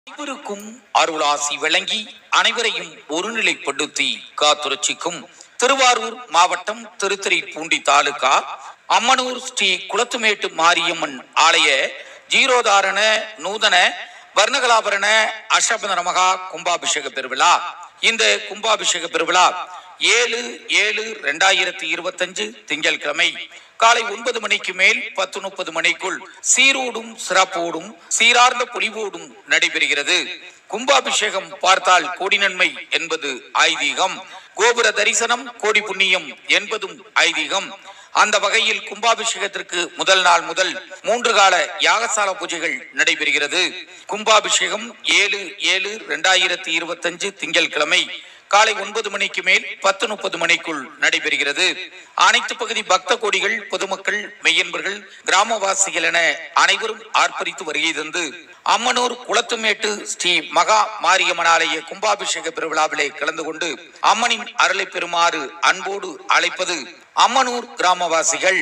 அனைவருக்கும் அருளாசி வழங்கி அனைவரையும் ஒருநிலைப்படுத்தி காத்துரட்சிக்கும் திருவாரூர் மாவட்டம் திருத்துறைப்பூண்டி தாலுகா அம்மனூர் ஸ்ரீ குளத்துமேட்டு மாரியம்மன் ஆலய ஜீரோதாரண நூதன வர்ணகலாபரண அஷ்டபந்தன மகா கும்பாபிஷேக பெருவிழா. இந்த கும்பாபிஷேக பெருவிழா 7/7/2025 திங்கட்கிழமை காலை 9 மணிக்கு மேல் 10:30 மணிக்குள் சீரோடும் சிறப்போடும் சீரார்ந்த பொலிவோடும் நடைபெறுகிறது. கும்பாபிஷேகம் பார்த்தால் கோடி நன்மை என்பது ஐதீகம். கோபுர தரிசனம் கோடி புண்ணியம் என்பதும் ஐதீகம். அந்த வகையில் கும்பாபிஷேகத்திற்கு முதல் நாள் முதல் 3 கால யாகசால பூஜைகள் நடைபெறுகிறது. கும்பாபிஷேகம் 7/7/2025 திங்கட்கிழமை காலை 9 மணிக்கு மேல் 10:30 மணிக்குள் நடைபெறுகிறது. அனைத்து பகுதி பக்த கோடிகள், பொதுமக்கள், மெய்யன்பர்கள், கிராமவாசிகள் என அனைவரும் ஆர்ப்பரித்து வருகை தந்து அம்மனூர் குளத்துமேட்டு ஸ்ரீ மகா மாரியம்மன் ஆலய கும்பாபிஷேக பெருவிழாவிலே கலந்து கொண்டு அம்மனின் அருளை பெறுமாறு அன்போடு அழைப்பது அம்மனூர் கிராமவாசிகள்.